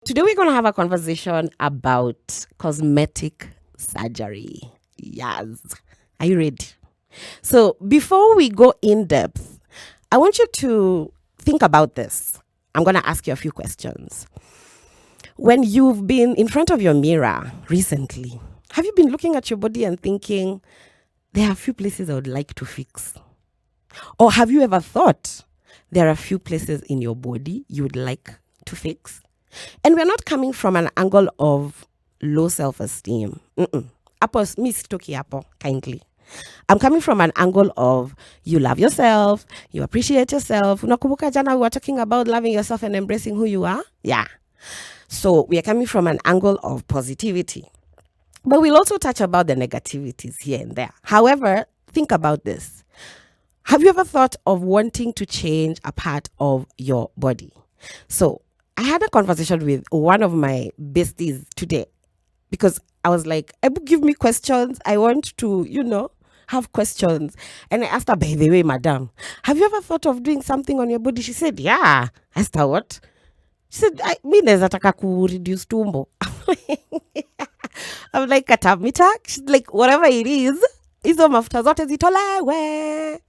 Today we're going to have a conversation about cosmetic surgery. Yes. Are you ready? So, before we go in depth, I want you to think about this. I'm going to ask you a few questions. When you've been in front of your mirror recently, have you been looking at your body and thinking, there are a few places I would like to fix? Or have you ever thought there are a few places in your body you would like to fix? And we're not coming from an angle of low self-esteem. Apo, Miss Toki Apo, kindly. I'm coming from an angle of you love yourself, you appreciate yourself. Unakumbuka jana we were talking about loving yourself and embracing who you are? Yeah. So we are coming from an angle of positivity. But we'll also touch about the negativities here and there. However, think about this. Have you ever thought of wanting to change a part of your body? So I had a conversation with one of my besties today because I was like, give me questions. I want to, have questions. And I asked her, by the way, madam, have you ever thought of doing something on your body? She said, yeah. I asked her, what? She said, mi naeza taka ku reduce tumbo. I'm like, katamita? She's like, whatever it is, hizo mafuta zote zitolewe.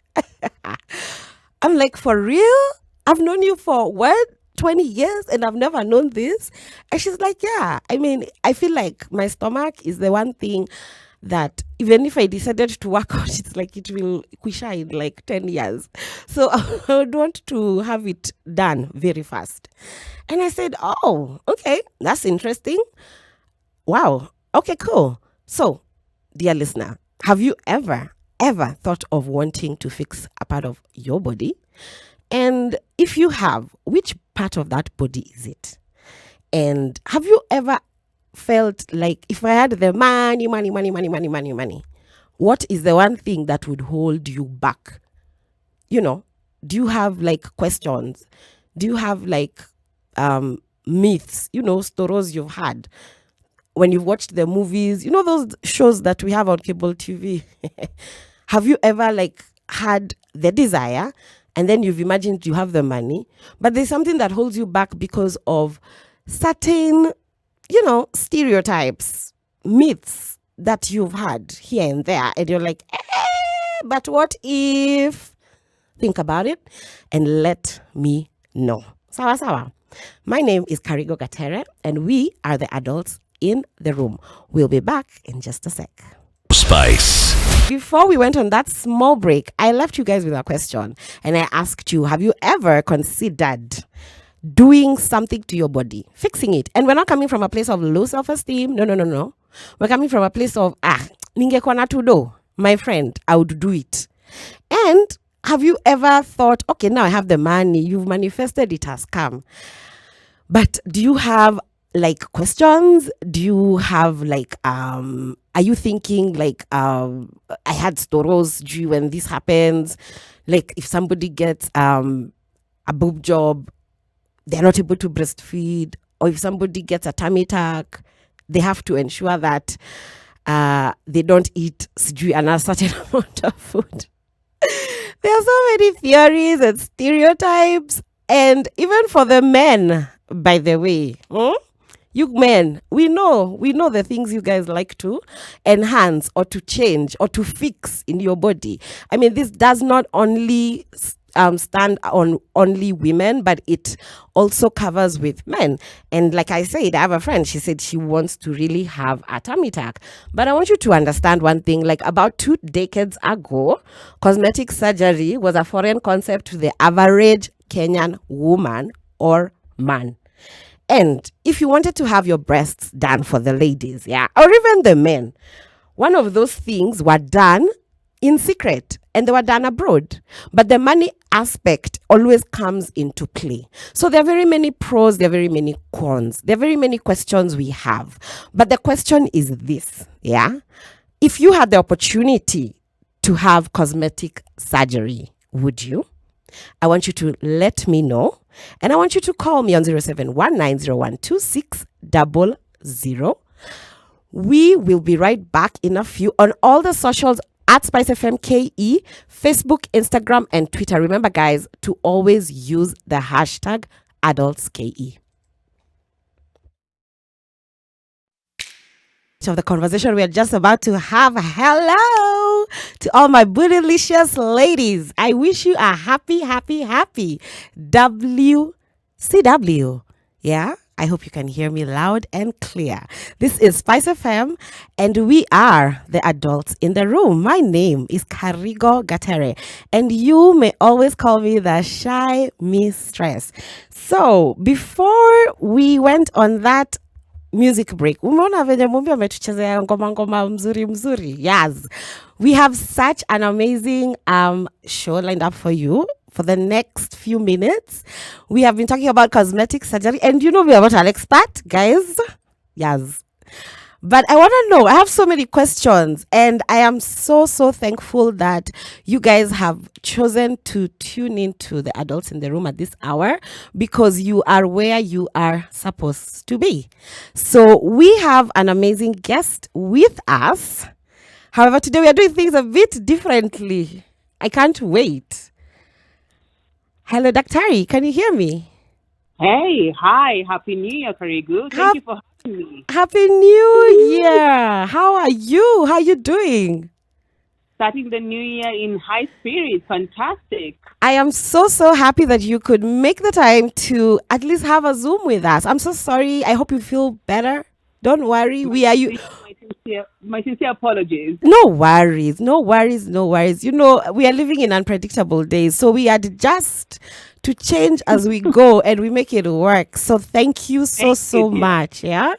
I'm like, for real? I've known you for what? 20 years and I've never known this. And she's like, yeah. I mean, I feel like my stomach is the one thing that even if I decided to work out, it's like it will quisha in like 10 years. So I would want to have it done very fast. And I said, oh, okay, that's interesting. Wow. Okay, cool. So, dear listener, have you ever thought of wanting to fix a part of your body? And if you have, which part of that body is it? And have you ever felt like if I had the money, what is the one thing that would hold you back? Do you have like questions? Do you have like myths, stories you've had when you've watched the movies, those shows that we have on cable TV? Have you ever like had the desire and then you've imagined you have the money, but there's something that holds you back because of certain, stereotypes, myths that you've had here and there, and you're like, but what if? Think about it and let me know. Sawa sawa. My name is Karigo Gatere, and we are the adults in the room. We'll be back in just a sec. Spice. Before we went on that small break, I left you guys with a question and I asked you, have you ever considered doing something to your body, fixing it? And we're not coming from a place of low self-esteem. No. We're coming from a place of, ningekuwa na tudo, my friend, I would do it. And have you ever thought, okay, now I have the money, you've manifested, it has come. But do you have like questions? Do you have like are you thinking like I had storos when this happens? Like if somebody gets a boob job, they're not able to breastfeed, or if somebody gets a tummy tuck, they have to ensure that they don't eat a certain amount of food. There are so many theories and stereotypes, and even for the men, by the way. You men, we know the things you guys like to enhance or to change or to fix in your body. I mean, this does not only stand on only women, but it also covers with men. And like I said, I have a friend, she said she wants to really have a tummy tuck. But I want you to understand one thing, like about 2 decades ago, cosmetic surgery was a foreign concept to the average Kenyan woman or man. And if you wanted to have your breasts done for the ladies, or even the men, one of those things were done in secret and they were done abroad. But the money aspect always comes into play. So there are very many pros, there are very many cons, there are very many questions we have. But the question is this, if you had the opportunity to have cosmetic surgery, would you? I want you to let me know. And I want you to call me on 0719012600. We will be right back in a few on all the socials at SpiceFM KE, Facebook, Instagram, and Twitter. Remember, guys, to always use the hashtag AdultsKE. of the conversation we are just about to have. Hello to all my bootylicious ladies. I wish you a happy WCW. Yeah, I hope you can hear me loud and clear. This is SpiceFM, and we are the adults in the room. My name is Karigo Gatere, and you may always call me the shy mistress. So before we went on that music break, umeona venye Mumbi ametuchezea ngoma mzuri. Yes, we have such an amazing show lined up for you for the next few minutes. We have been talking about cosmetic surgery, and we are not an expert, guys. Yes. But I want to know, I have so many questions, and I am so thankful that you guys have chosen to tune into the adults in the room at this hour, because you are where you are supposed to be. So we have an amazing guest with us. However, today we are doing things a bit differently. I can't wait. Hello, Daktari, can you hear me? Hey, hi, Happy New Year, Karigu. Thank you for having me. Happy New Year. How are you? How are you doing? Starting the new year in high spirits. Fantastic. I am so happy that you could make the time to at least have a Zoom with us. I'm so sorry. I hope you feel better. Don't worry. My sincere apologies. No worries. We are living in unpredictable days, so we adjust to change as we go, and we make it work. So thank you so much. Yeah.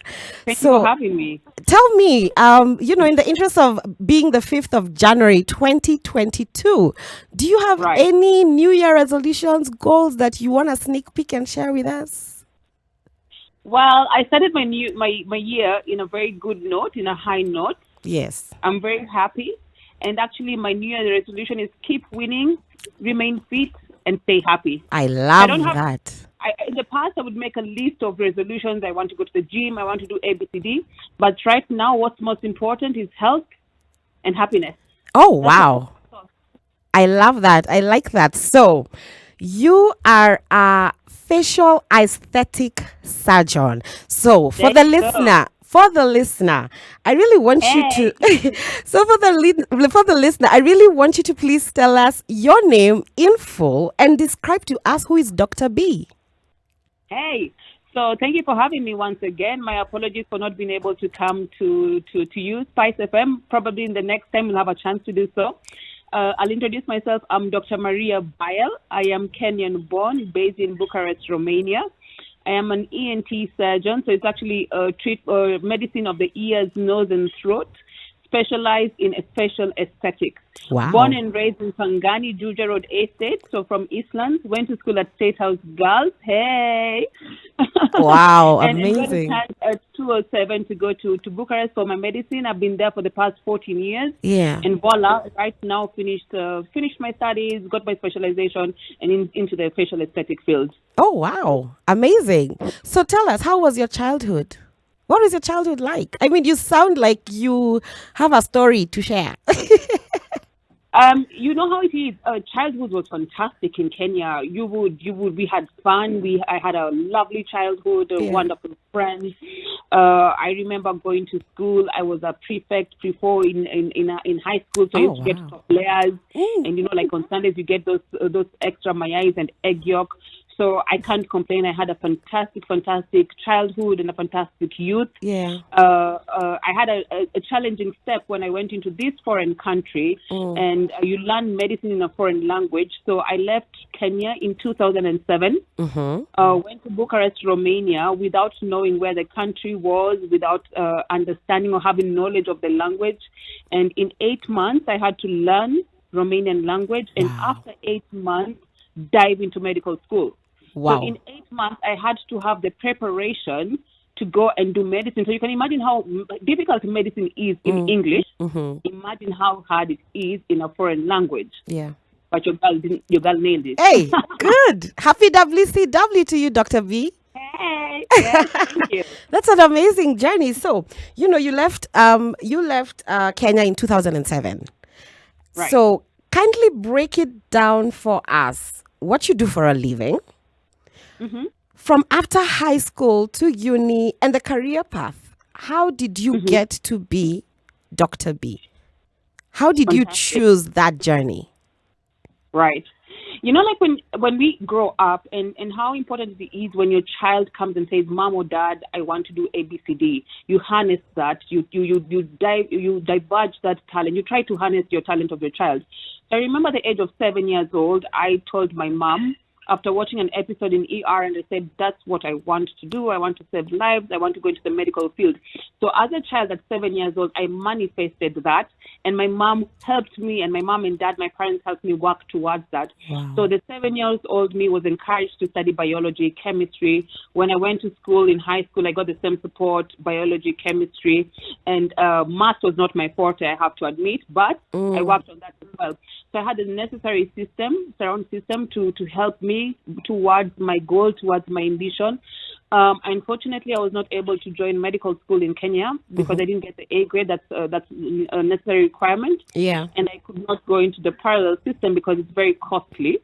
Thank you for having me. Tell me, in the interest of being the 5th of January, 2022, do you have any New Year resolutions, goals that you want to sneak peek and share with us? Well, I started my year in a very good note, in a high note. Yes. I'm very happy. And actually, my New Year resolution is keep winning, remain fit, and stay happy. I love that. In the past, I would make a list of resolutions. I want to go to the gym. I want to do ABCD. But right now, what's most important is health and happiness. Oh, wow. I love that. I like that. So, you are a facial aesthetic surgeon. So, for the listener, I really want you to. So for the listener, I really want you to please tell us your name in full and describe to us who is Dr. B. Hey, so thank you for having me once again. My apologies for not being able to come to use SpiceFM. Probably in the next time we'll have a chance to do so. I'll introduce myself. I'm Dr. Maria Bayerl. I am Kenyan born, based in Bucharest, Romania. I am an ENT surgeon, so it's actually medicine of the ears, nose, and throat, specialized in facial aesthetics. Wow. Born and raised in Pangani, Juja Road Estate, so from Eastlands. Went to school at State House Girls. Hey! Wow, and amazing. And at 207 to go to Bucharest for my medicine. I've been there for the past 14 years. Yeah. And voila, right now finished my studies, got my specialization, and into the facial aesthetic field. Oh, wow. Amazing. So tell us, how was your childhood? What was your childhood like? I mean, you sound like you have a story to share. You know how it is. Childhood was fantastic in Kenya. We had fun. I had a lovely childhood, wonderful friends. I remember going to school. I was a prefect, pre-4 in high school, so I used to get top layers. And like on Sundays, you get those extra mayais and egg yolk. So I can't complain. I had a fantastic childhood and a fantastic youth. Yeah. I had a challenging step when I went into this foreign country, and you learn medicine in a foreign language. So I left Kenya in 2007. Went to Bucharest, Romania, without knowing where the country was, without understanding or having knowledge of the language. And in 8 months, I had to learn Romanian language. And after 8 months, dive into medical school. Wow. So in 8 months, I had to have the preparation to go and do medicine. So you can imagine how difficult medicine is in English. Imagine how hard it is in a foreign language. Yeah. But your girl nailed it. Hey, good. Happy WCW to you, Dr. B. Hey, yes, thank you. That's an amazing journey. So, you left Kenya in 2007. Right. So, kindly break it down for us. What you do for a living, from after high school to uni, and the career path. how did you get to be Dr. B? How did you Fantastic. choose that journey? Right. You know, like when we grow up, and how important it is when your child comes and says, "Mom or Dad, I want to do ABCD." You harness that. You divulge that talent. You try to harness your talent of your child. So I remember the age of 7 years old. I told my mom, after watching an episode in ER, and I said, "That's what I want to do. I want to save lives. I want to go into the medical field." So as a child at 7 years old, I manifested that, and my mom helped me, and my mom and dad, my parents, helped me work towards that. Wow. So the 7 years old me was encouraged to study biology, chemistry. When I went to school in high school, I got the same support, biology, chemistry, and math was not my forte, I have to admit, but I worked on that as well. So I had the necessary surround system to help me towards my goal, towards my ambition. Unfortunately, I was not able to join medical school in Kenya because I didn't get the A grade. That's a necessary requirement. Yeah. And I could not go into the parallel system because it's very costly.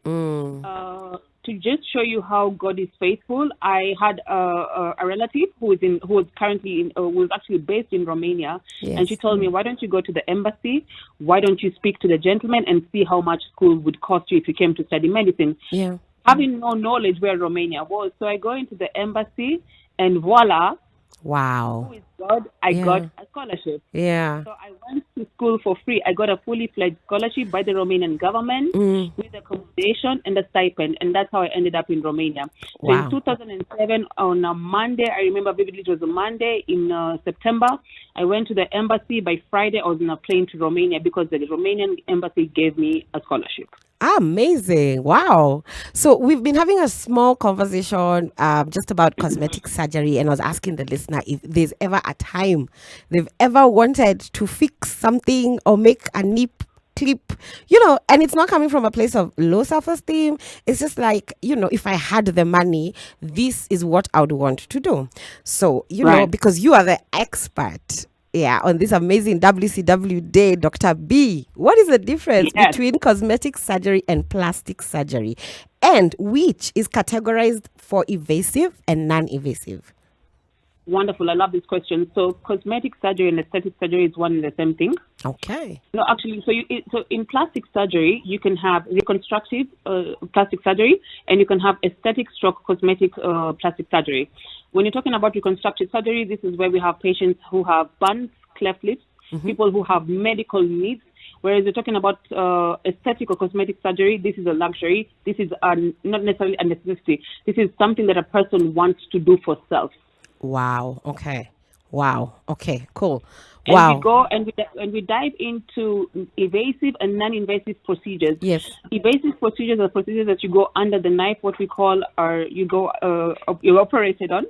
To just show you how God is faithful, I had a relative who was actually based in Romania, and she told me, "Why don't you go to the embassy? Why don't you speak to the gentleman and see how much school would cost you if you came to study medicine?" Yeah. Having no knowledge where Romania was, so I go into the embassy, and voila, Wow. who is God? I got a scholarship. Yeah. So I went to school for free. I got a fully fledged scholarship by the Romanian government with accommodation and a stipend, and that's how I ended up in Romania. So in 2007, on a Monday, I remember vividly, it was a Monday in September, I went to the embassy. By Friday, I was on a plane to Romania because the Romanian embassy gave me a scholarship. Amazing. Wow. So we've been having a small conversation just about cosmetic surgery, and I was asking the listener if there's ever a time they've ever wanted to fix something or make a nip clip, and it's not coming from a place of low self-esteem. It's just like, if I had the money, this is what I would want to do. So, because you are the expert on this amazing WCW day, Dr. B, what is the difference between cosmetic surgery and plastic surgery, and which is categorized for evasive and non-evasive? Wonderful. I love this question. So cosmetic surgery and aesthetic surgery is one and the same thing. Okay. No, actually, so in plastic surgery, you can have reconstructive plastic surgery, and you can have aesthetic stroke cosmetic plastic surgery. When you're talking about reconstructive surgery, this is where we have patients who have buns, cleft lips, people who have medical needs. Whereas you're talking about aesthetic or cosmetic surgery, this is a luxury. This is not necessarily a necessity. This is something that a person wants to do for self. Wow. Okay. Wow. Okay. Cool. And wow. we go and we dive into invasive and non-invasive procedures. Yes. Invasive procedures are procedures that you go under the knife, what we call, you're operated on.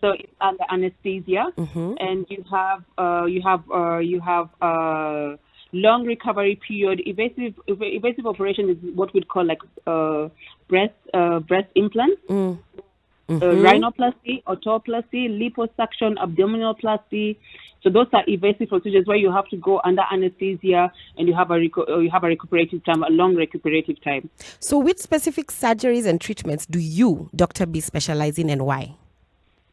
So it's under anesthesia, and you have long recovery period. Evasive operation is what we'd call like breast implants. Rhinoplasty, otoplasty, liposuction, abdominoplasty. So those are evasive procedures where you have to go under anesthesia, and you have a recuperative time, a long recuperative time. So which specific surgeries and treatments do you, Dr. B, specialize in, and why?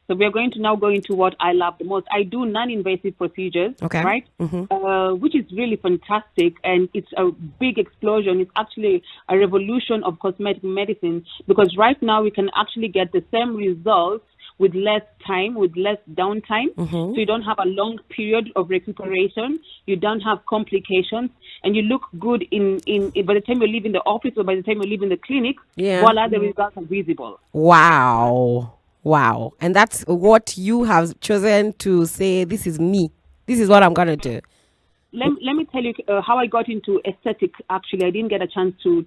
So we are going to now go into what I love the most. I do non-invasive procedures, right? Which is really fantastic, and it's a big explosion. It's actually a revolution of cosmetic medicine, because right now we can actually get the same results with less time, with less downtime. So you don't have a long period of recuperation. You don't have complications, and you look good in by the time you leave in the office or by the time you leave in the clinic. Voila, the results are visible. Wow. And that's what you have chosen to say, this is me. This is what I'm going to do. Let me tell you how I got into aesthetic. Actually, I didn't get a chance to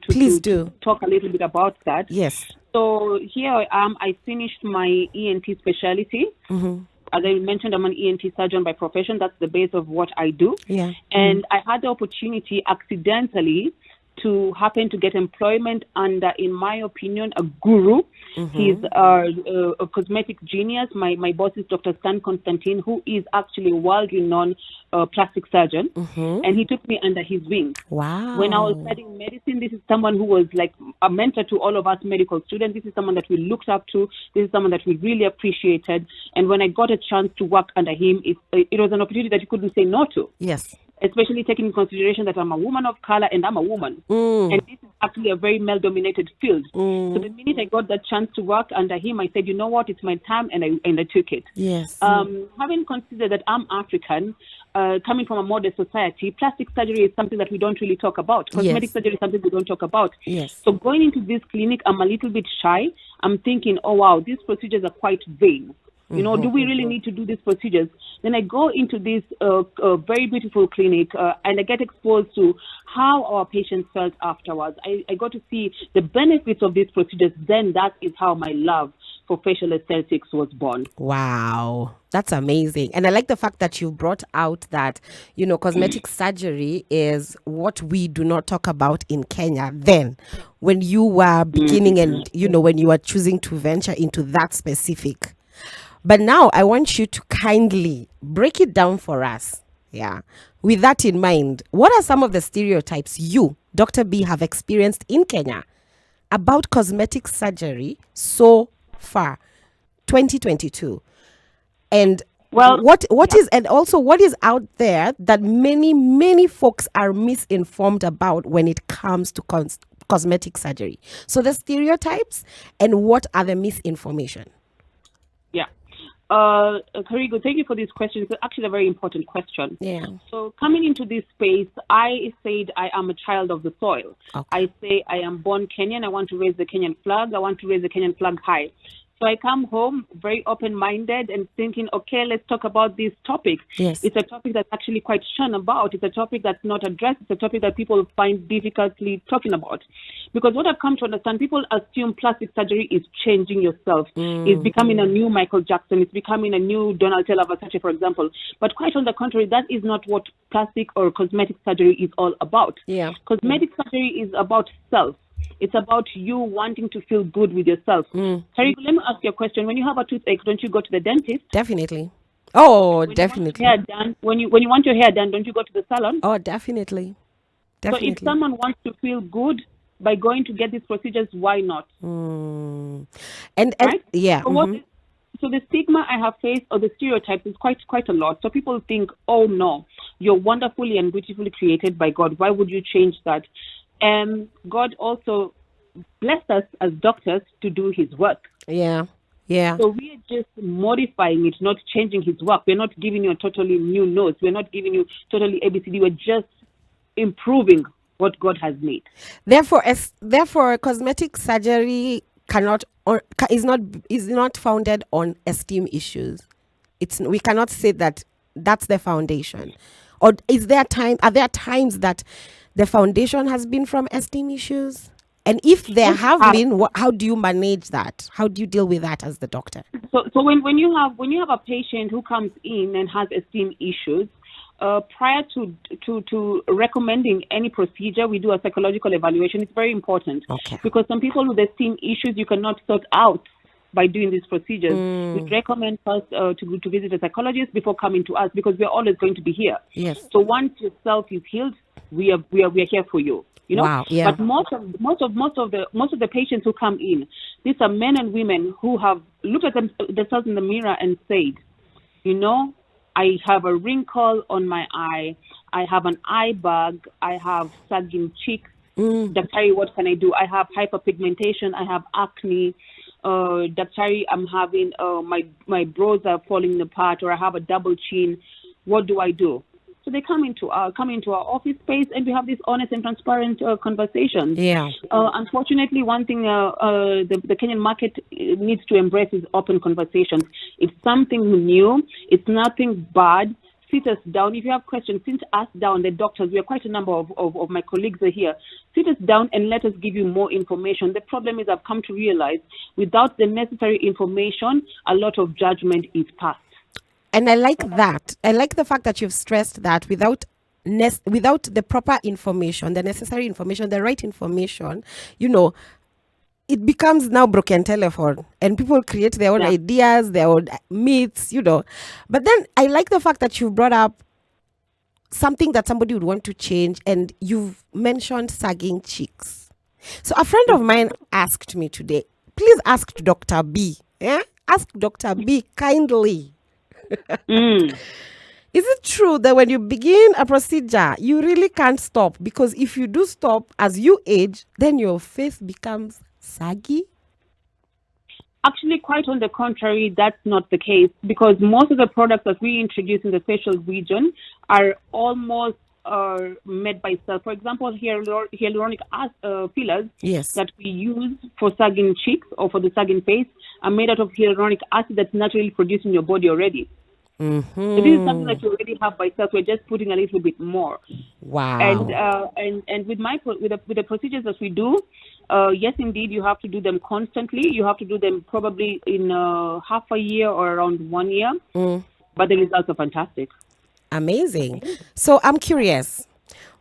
talk a little bit about that. Yes. So here I am. I finished my ENT specialty. As I mentioned, I'm an ENT surgeon by profession. That's the base of what I do. Yeah. And I had the opportunity accidentally to happen to get employment under, in my opinion, a guru. He's a cosmetic genius. My boss is Dr. Stan Constantine, who is actually a world-renowned plastic surgeon, and he took me under his wing. Wow. When I was studying medicine, this is someone who was like a mentor to all of us medical students. This is someone that we looked up to. This is someone that we really appreciated. And when I got a chance to work under him, it was an opportunity that you couldn't say no to. Yes. Especially taking into consideration that I'm a woman of color and I'm a woman. And this is actually a very male-dominated field. So the minute I got that chance to work under him, I said, you know what, it's my time, and I took it. Yes. Having considered that I'm African, coming from a modern society, plastic surgery is something that we don't really talk about. Cosmetic surgery is something we don't talk about. Yes. So going into this clinic, I'm a little bit shy. I'm thinking, oh, wow, these procedures are quite vain. You know, do we really need to do these procedures? Then I go into this very beautiful clinic and I get exposed to how our patients felt afterwards. I got to see the benefits of these procedures. Then that is how my love for facial aesthetics was born. Wow. That's amazing. And I like the fact that you brought out that, you know, cosmetic surgery is what we do not talk about in Kenya then, when you were beginning and, you know, when you were choosing to venture into that specific. But now I want you to kindly break it down for us. Yeah. With that in mind, what are some of the stereotypes you, Dr. B, have experienced in Kenya about cosmetic surgery so far, 2022? And what is, and also what is out there that many folks are misinformed about when it comes to cosmetic surgery? So the stereotypes and what are the misinformation? Yeah. Karigo, thank you for this question. It's actually a very important question. Yeah. So coming into this space, I said I am a child of the soil. Okay. I say I am born Kenyan. I want to raise the Kenyan flag. I want to raise the Kenyan flag high. So I come home very open-minded and thinking, okay, let's talk about this topic. Yes. It's a topic that's actually quite shunned about. It's a topic that's not addressed. It's a topic that people find difficultly talking about. Because what I've come to understand, people assume plastic surgery is changing yourself. It's becoming a new Michael Jackson. It's becoming a new Donatella Versace, for example. But quite on the contrary, that is not what plastic or cosmetic surgery is all about. Yeah. Cosmetic surgery is about self. It's about you wanting to feel good with yourself. Tariq, let me ask you a question. When you have a toothache, don't you go to the dentist? Definitely. Oh, definitely. When you want your hair done, don't you go to the salon? Oh, definitely. So if someone wants to feel good by going to get these procedures, why not? And right? Yeah. So the stigma I have faced, or the stereotypes, is quite a lot. So people think, oh no, you're wonderfully and beautifully created by God. Why would you change that? And God also blessed us as doctors to do his work. Yeah. Yeah. So we are just modifying it, not changing his work. We're not giving you a totally new nose. We're not giving you totally ABCD. We're just improving what God has made. Therefore, cosmetic surgery is not founded on esteem issues. We cannot say that that's the foundation. Or are there times that the foundation has been from esteem issues? And if there have been, how do you manage that? How do you deal with that as the doctor? So when you have a patient who comes in and has esteem issues, prior to recommending any procedure, we do a psychological evaluation. It's very important. Okay. Because some people with esteem issues you cannot sort out by doing these procedures. We recommend first to visit a psychologist before coming to us, because we're always going to be here. Yes. So once yourself is healed, we are here for you. You know. Wow. Yeah. But most of the patients who come in, these are men and women who have looked at themselves in the mirror and said, you know, I have a wrinkle on my eye, I have an eye bag, I have sagging cheeks. Daktari, what can I do? I have hyperpigmentation, I have acne. Daktari, I'm having my brows are falling apart, or I have a double chin. What do I do? So they come into our office space, and we have these honest and transparent conversations. Yeah. Unfortunately, one thing the Kenyan market needs to embrace is open conversations. It's something new. It's nothing bad. Sit us down. If you have questions, sit us down. The doctors, we are quite a number of my colleagues are here. Sit us down and let us give you more information. The problem is, I've come to realize, without the necessary information, a lot of judgment is passed. And I like that. I like the fact that you've stressed that without without the proper information, the necessary information, the right information, it becomes now broken telephone, and people create their own ideas, their own myths, But then I like the fact that you brought up something that somebody would want to change, and you've mentioned sagging cheeks. So a friend of mine asked me today, please ask Dr. B. Yeah? Ask Dr. B kindly. Is it true that when you begin a procedure, you really can't stop? Because if you do stop as you age, then your face becomes saggy? Actually, quite on the contrary, that's not the case, because most of the products that we introduce in the facial region are almost made by cells. For example, hyaluronic fillers that we use for sagging cheeks or for the sagging face are made out of hyaluronic acid that's naturally produced in your body already. So this is something that you already have by cells. We're just putting a little bit more. Wow. And with the procedures that we do, yes, indeed, you have to do them constantly. You have to do them probably in half a year or around 1 year. But the results are fantastic. Amazing. So I'm curious,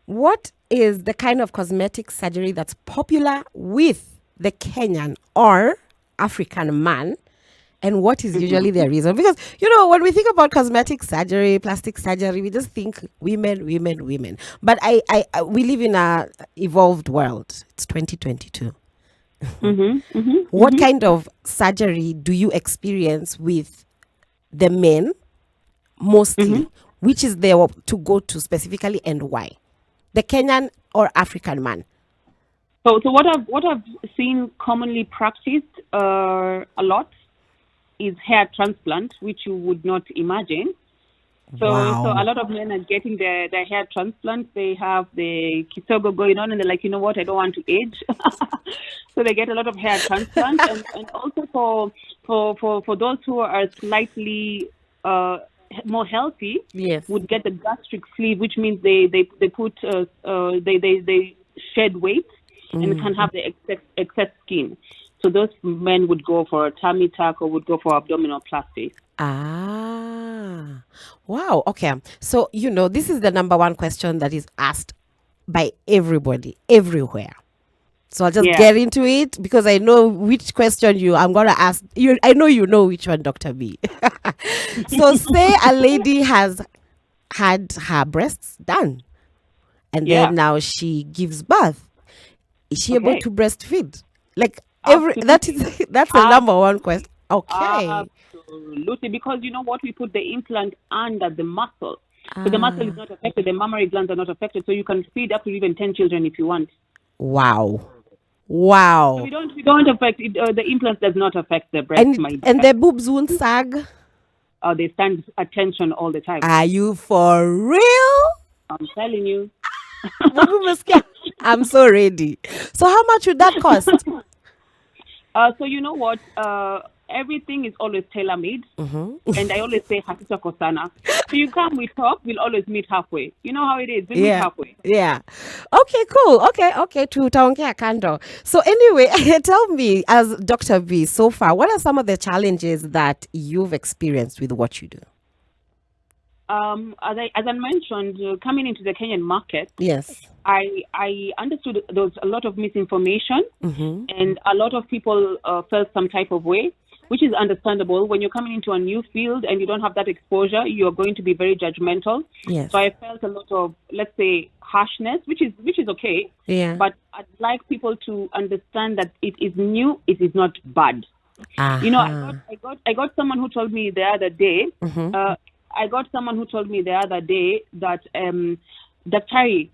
what is the kind of cosmetic surgery that's popular with the Kenyan or African man? And what is usually their reason? Because, when we think about cosmetic surgery, plastic surgery, we just think women. But we live in an evolved world. It's 2022. What kind of surgery do you experience with the men mostly? Which is there to go to specifically, and why? The Kenyan or African man? So what I've seen commonly practiced a lot is hair transplant, which you would not imagine. So a lot of men are getting their hair transplant. They have the kisogo going on, and they're like, you know what, I don't want to age. So they get a lot of hair transplant. and also for those who are slightly more healthy, would get the gastric sleeve, which means they put they shed weight and can have the excess skin. So those men would go for a tummy tuck or would go for abdominoplasty. Wow. Okay. So, this is the number one question that is asked by everybody, everywhere. So I'll just get into it, because I know which question I'm going to ask. I know you know which one, Dr. B. So say a lady has had her breasts done, and then now she gives birth. Is she able to breastfeed? That's the number one question. Okay. Absolutely, because you know what, we put the implant under the muscle. So the muscle is not affected, the mammary glands are not affected, so you can feed up to even 10 children if you want. Wow. So we don't affect it, the implant does not affect the breast. And the boobs won't sag? They stand at tension all the time. Are you for real? I'm telling you. I'm so ready. So how much would that cost? So you know what? Everything is always tailor-made. And I always say, Hakika Kosana. So you come, we talk, we'll always meet halfway. You know how it is. We'll meet halfway. Yeah. Okay, cool. Okay. Tutaongea kando. So anyway, tell me, as Dr. B, so far, what are some of the challenges that you've experienced with what you do? As I mentioned, coming into the Kenyan market, I understood there was a lot of misinformation, and a lot of people felt some type of way, which is understandable. When you're coming into a new field and you don't have that exposure, you're going to be very judgmental. So I felt a lot of, let's say, harshness, which is okay. But I'd like people to understand that it is new, it is not bad. I got someone who told me the other day. That Daktari,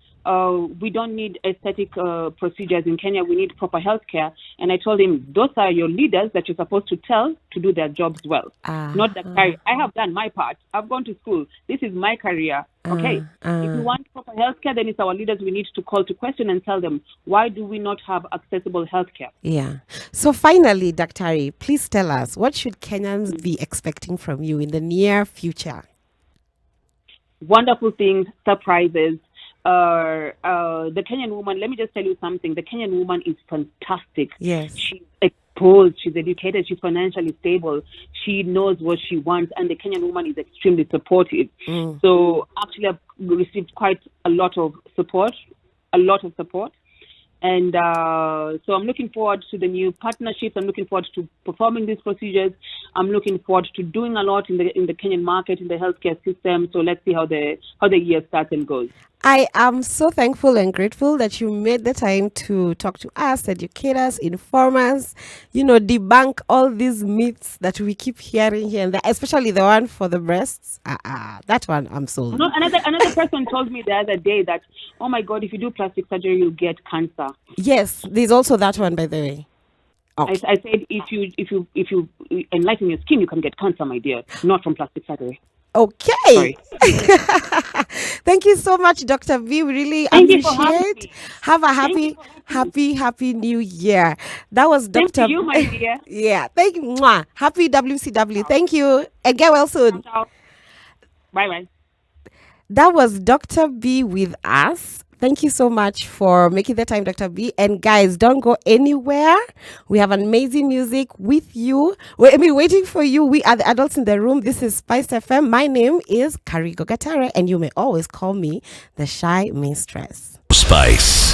we don't need aesthetic procedures in Kenya. We need proper healthcare. And I told him, those are your leaders that you're supposed to tell to do their jobs well. Not Daktari. I have done my part. I've gone to school. This is my career. Okay. If you want proper healthcare, then it's our leaders we need to call to question and tell them, why do we not have accessible healthcare? So finally, Daktari, please tell us, what should Kenyans be expecting from you in the near future? Wonderful things, surprises. The Kenyan woman, let me just tell you something. The Kenyan woman is fantastic. Yes. She's exposed, she's educated, she's financially stable, she knows what she wants, and the Kenyan woman is extremely supportive. So actually, I've received quite a lot of support. And so I'm looking forward to the new partnerships. I'm looking forward to performing these procedures. I'm looking forward to doing a lot in the Kenyan market, in the healthcare system. So let's see how the year starts and goes. I am so thankful and grateful that you made the time to talk to us, educate us, inform us, debunk all these myths that we keep hearing here and there, especially the one for the breasts. That one I'm sold. No, another person told me the other day that, oh my God, if you do plastic surgery, you'll get cancer. Yes, there's also that one, by the way. Okay. I said, if you enlighten your skin, you can get cancer, my dear, not from plastic surgery. Okay. Thank you so much, Dr. V. We really appreciate. Have a happy new year. That was Dr. Thank you, my dear. Yeah. Thank you. Mwah. Happy WCW. Thank you. And get well soon. Bye. That was Dr. B with us. Thank you so much for making the time, Dr. B. And guys, don't go anywhere. We have amazing music with you. Waiting for you. We are the adults in the room. This is SpiceFM. My name is Karigo Gatare, and you may always call me the Shy Mistress. Spice.